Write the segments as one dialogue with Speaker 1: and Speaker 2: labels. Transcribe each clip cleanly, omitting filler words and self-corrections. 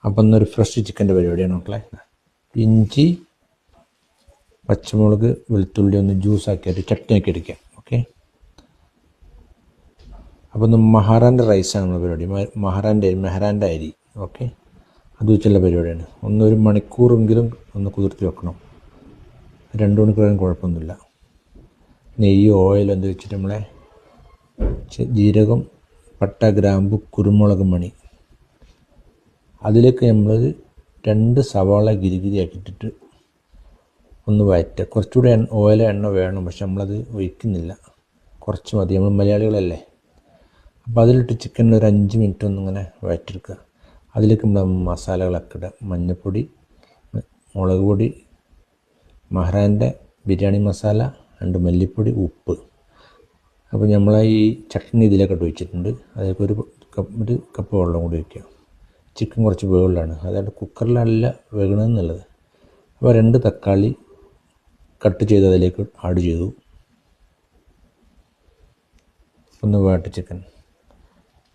Speaker 1: അപ്പം ഇന്നൊരു ഫ്രഷ് ചിക്കൻ്റെ പരിപാടിയാണ് മക്കളെ. ഇഞ്ചി, പച്ചമുളക്, വെളുത്തുള്ളി ഒന്ന് ജ്യൂസാക്കിയിട്ട് ചട്നി ആക്കി എടുക്കാം. ഓക്കെ. അപ്പോൾ ഒന്ന് മഹാറാൻ്റെ റൈസാണ് നമ്മുടെ പരിപാടി. മെഹറാൻ്റെ അരി. ഓക്കെ. അത് വെച്ചുള്ള പരിപാടിയാണ്. ഒരു മണിക്കൂറെങ്കിലും ഒന്ന് കുതിർത്തി വെക്കണം. 2 മണിക്കൂറായാലും കുഴപ്പമൊന്നുമില്ല. നെയ്യോ ഓയിലോ എന്ത് വെച്ചിട്ട് നമ്മളെ ജീരകം, പട്ട, ഗ്രാമ്പു, കുരുമുളക് മണി, അതിലേക്ക് നമ്മൾ 2 സവാള ഗിരിഗിരിയാക്കിയിട്ടിട്ട് ഒന്ന് വഴറ്റുക. കുറച്ചുകൂടെ ഓയിലോ എണ്ണ വേണം, പക്ഷെ നമ്മളത് ഒഴിക്കുന്നില്ല, കുറച്ച് മതി, നമ്മൾ മലയാളികളല്ലേ. അപ്പോൾ അതിലിട്ട് ചിക്കനിൽ ഒരു 5 മിനിറ്റ് ഒന്നിങ്ങനെ വഴറ്റിയെടുക്കുക. അതിലേക്ക് നമ്മൾ മസാലകളൊക്കെ ഇടുക. മഞ്ഞൾപ്പൊടി, മുളക് പൊടി, മെഹറാൻ്റെ ബിരിയാണി മസാല, 2 മല്ലിപ്പൊടി, ഉപ്പ്. അപ്പോൾ നമ്മൾ ഈ ചട്നി ഇതിലേക്ക് ഒഴിച്ചിട്ടുണ്ട്. അതിലേക്ക് ഒരു കപ്പ് വെള്ളം കൂടി വയ്ക്കുക. ചിക്കൻ കുറച്ച് വേവുള്ളതാണ്, അതായത് കുക്കറിലല്ല വേകണമെന്നുള്ളത്. അപ്പോൾ 2 തക്കാളി കട്ട് ചെയ്ത് അതിലേക്ക് ആഡ് ചെയ്തു. ഒന്ന് വാട്ടി ചിക്കൻ,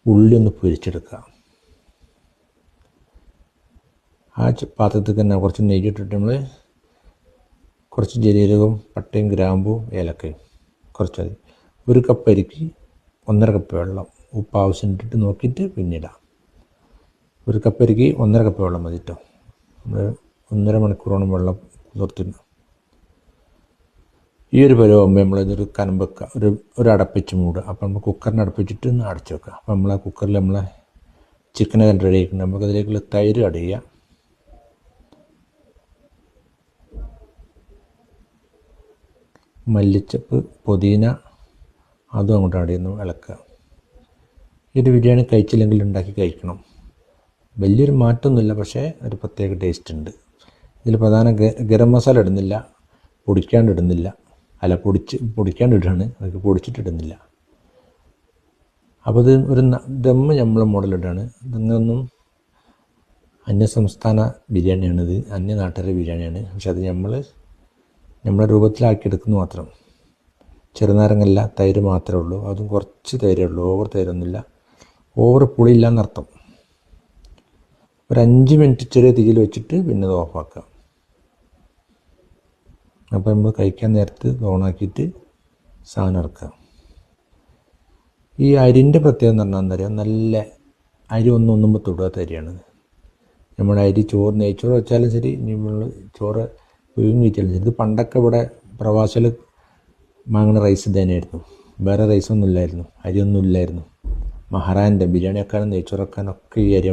Speaker 1: ഉള്ളി ഒന്ന് പൊരിച്ചെടുക്കുക. ആ പാത്രത്തിൽ തന്നെ കുറച്ച് നെയ്യ് ഇട്ടിട്ട് നമ്മൾ കുറച്ച് ജീരകവും പട്ടയും ഗ്രാമ്പും ഏലക്കയും കുറച്ച് മതി. 1 കപ്പ് അരിക്ക് 1.5 കപ്പ് വെള്ളം, ഉപ്പ് ആവശ്യം ഇട്ടിട്ട് നോക്കിയിട്ട് പിന്നിടാം. 1 കപ്പ് അരിക്ക് 1.5 കപ്പ് വെള്ളം മതി കേട്ടോ. നമ്മൾ 1.5 മണിക്കൂറോളം വെള്ളം കുതിർത്തിരുന്നു. ഈ ഒരു പരുവാകുമ്പോൾ നമ്മളിതൊരു കനം വെക്കുക, ഒരു അടപ്പിച്ച് മൂടുക. അപ്പോൾ നമ്മൾ കുക്കറിന് അടപ്പിച്ചിട്ട് ഒന്ന് അടച്ച് വെക്കുക. അപ്പോൾ നമ്മൾ ആ കുക്കറിൽ നമ്മളെ ചിക്കനെ റെഡി ആക്കിയിട്ട് നമുക്കതിലേക്കുള്ള തൈര് ആഡ് ചെയ്യുക. മല്ലിച്ചപ്പ്, പുതിന, അതും അങ്ങോട്ട് ആഡ് ചെയ്യുന്നു, ഇളക്കുക. ഈ ഒരു ബിരിയാണി കഴിച്ചില്ലെങ്കിൽ ഉണ്ടാക്കി കഴിക്കണം. വലിയൊരു മാറ്റമൊന്നുമില്ല, പക്ഷേ ഒരു പ്രത്യേക ടേസ്റ്റ് ഉണ്ട്. ഇതിൽ പ്രധാന ഗരം മസാല ഇടുന്നില്ല, പൊടിക്കാണ്ടിടുന്നില്ല. അല്ല, പൊടിക്കാണ്ടിടുകയാണ്, അതൊക്കെ പൊടിച്ചിട്ടിടുന്നില്ല. അപ്പോൾ ഇത് ഒരു ദമ്മ് നമ്മളെ മോഡലിടാണ്. ഇതൊന്നും അന്യസംസ്ഥാന ബിരിയാണിയാണിത്, അന്യനാട്ടിലെ ബിരിയാണിയാണ്. പക്ഷെ അത് നമ്മളെ രൂപത്തിലാക്കിയെടുക്കുന്നു മാത്രം. ചെറുനാരങ്ങല്ല, തൈര് മാത്രമേ ഉള്ളൂ. അതും കുറച്ച് തൈരേ ഉള്ളൂ, ഓവർ തൈരൊന്നുമില്ല. ഓവർ പുളിയില്ല എന്നർത്ഥം. ഒരു 5 മിനിറ്റ് ചെറിയ തീയിൽ വെച്ചിട്ട് പിന്നെ അത് ഓഫാക്കുക. അപ്പോൾ നമ്മൾ കഴിക്കാൻ നേരത്ത് ഓണാക്കിയിട്ട് സാധനം ഇറക്കുക. ഈ അരിൻ്റെ പ്രത്യേകത എന്ന് പറഞ്ഞാൽ എന്താ പറയുക, നല്ല അരി ഒന്നുമ്പോൾ തൊടാത്ത അരിയാണ്. നമ്മുടെ അരി നെയ്ച്ചോറ് വെച്ചാലും ശരി, നമ്മൾ ചോറ് പുഴുങ്ങി വെച്ചാലും ശരി. ഇത് പണ്ടൊക്കെ ഇവിടെ പ്രവാസികൾ വാങ്ങുന്ന റൈസ് തന്നെയായിരുന്നു, വേറെ റൈസൊന്നും ഇല്ലായിരുന്നു, അരിയൊന്നും ഇല്ലായിരുന്നു. മെഹറാൻ്റെ ബിരിയാണി വെക്കാനും നെയ്ച്ചോറ് വെക്കാനൊക്കെ ഈ അരി